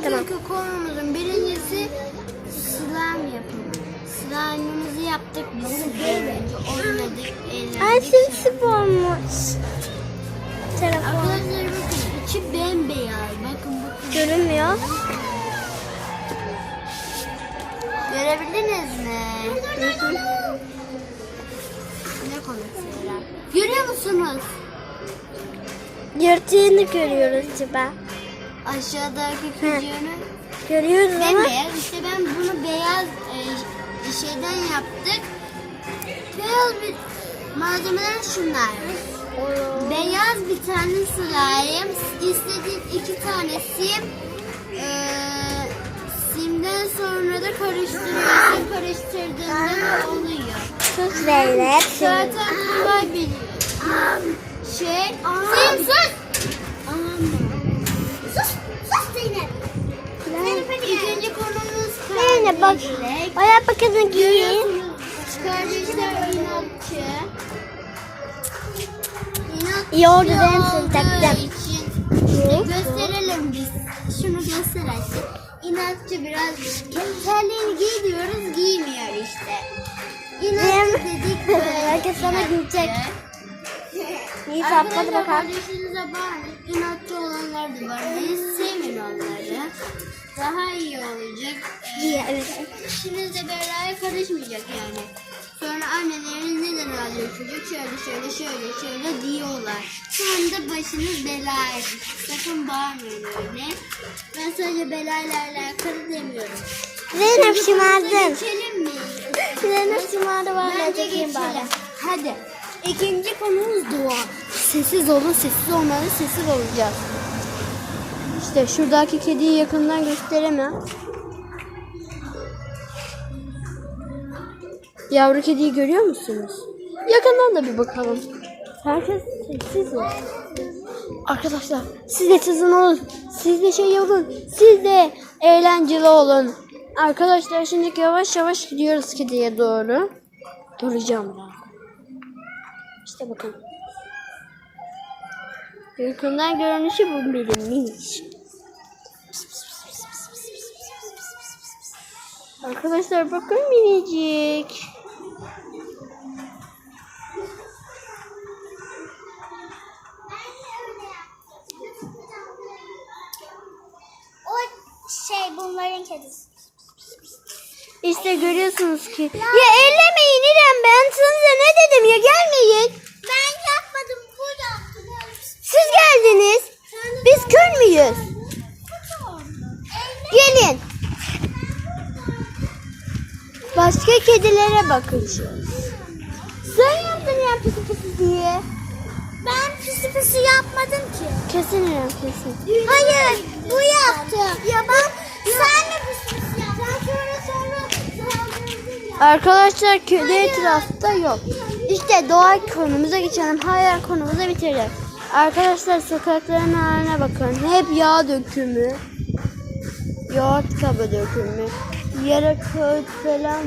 Bugünkü konumuzun birincisi slime yapımı. Slime'ımızı yaptık. Biz önce oynadık, eğlendik. Ay simsip olmuş. Telefon. Arkadaşlar bakın içi bembeyaz. Bakın. Görünmüyor. Görebildiniz mi? Ne konuşuyorlar? Görüyor musunuz? Yırtığını görüyoruz Ciba. Aşağıdaki küçüğünü. Görüyoruz ama. Bembeyaz. İşte ben bunu beyaz şeyden yaptık. Beyaz bir malzemeler şunlar. Beyaz bir tane slime. İstediğin 2 tane sim. Simden sonra da karıştırıyorsun. Karıştırdığında oluyor. Sus Zeynep. Zaten kolay bir şey. Sim sus! Sus Zeynep. İkinci konumuz Zeynep bak. kardeşlik. Ayak paketini giyin. Kardeşler inatçı. İyi oldu benim olduğu seni taktım. için gösterelim biz. Şunu göster artık. İnatçı biraz. Terliğini giy diyoruz, giymiyor işte. İnatçı dedik böyle. Herkes sana gülecek. Neyse atladı Arkadaşlar bakalım. kardeşinize bağırın. İnatçı olanlar da var. Biz sevin onları. Daha iyi olacak. Evet. İşinizle belaya karışmayacak yani. Sonra anneleriniz neden ağlıyor çocuk? Şöyle diyorlar. Sonra da başınız belaya. Sakın bağırmayın öyle. Ben sadece belayla alakalı demiyorum. Zeynep şımardın. Geçelim mi? Zeynep şımardı var. Bence Çekeyim bari. geçelim. Hadi. İkinci konumuz dua. Sessiz olun, sessiz olmalı, sessiz olacağız. İşte şuradaki kediyi yakından gösteremem. Yavru kediyi görüyor musunuz? Yakından da bir bakalım. Herkes sessiz mi? Arkadaşlar siz de sızın olun. Siz de şey olun. Siz de eğlenceli olun. Arkadaşlar şimdi yavaş yavaş gidiyoruz kediye doğru. Duracağım ben. İşte bakın. Yakından görünüşü bu bilinmiş. Arkadaşlar bakın minicik. O bunların kedisi. İşte görüyorsunuz ki. Ya ellemeyin İrem, ben size ne dedim ya, gelmeyin. Ben yapmadım, bu yaptı. Siz geldiniz. Biz kör müyüz? Gelin. Başka kedilere bakın şimdi. Sen yaptın ya pisi pisi diye. Ben pisi pisi yapmadım ki. Kesin İrem, kesin. Hayır, bu yaptı. Ya ben sen de pisi pisi yaptın. Sonra Arkadaşlar kedi etrafta yok. İşte doğa konumuza geçelim. Hayal konumuza bitirelim. Arkadaşlar sokakların haline bakın. Hep yağ dökümü. Yoğurt kabı dökümü. Yere kağıt falan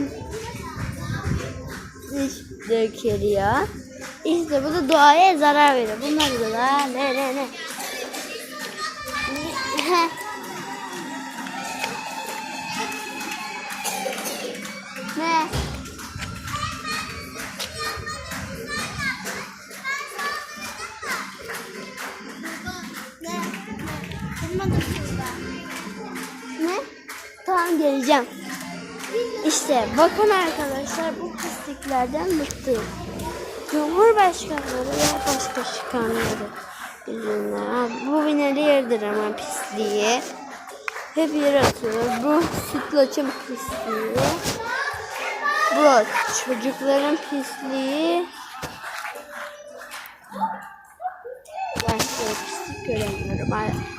dökülüyor. İşte bu da doğaya zarar veriyor. Bunlar da ne. Ne? Ne? Tamam, geleceğim. İşte bakın arkadaşlar, bu pisliklerden bıktık. Cumhurbaşkanları ve başbakanları yüzünden. Bu binleri yerdir ama pisliği. Hep yere atıyor. Bu sütlaçın pisliği. Bu çocukların pisliği. Başka pislik göremiyorum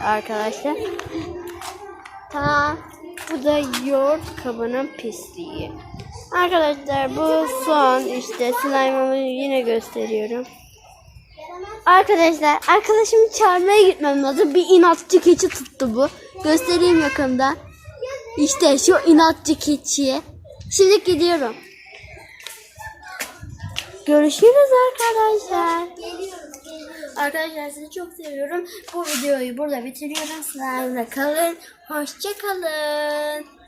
arkadaşlar. Tamam. Bu da yoğurt kabının pisliği. Arkadaşlar bu son, işte slime'ımı yine gösteriyorum. Arkadaşlar arkadaşımı çağırmaya gitmem lazım. Bir inatçı keçi tuttu bu. Göstereyim yakında. İşte şu inatçı keçi. Şimdi gidiyorum. Görüşürüz arkadaşlar. Arkadaşlar sizi çok seviyorum. Bu videoyu burada bitiriyorum. Sınavda kalın. Hoşça kalın.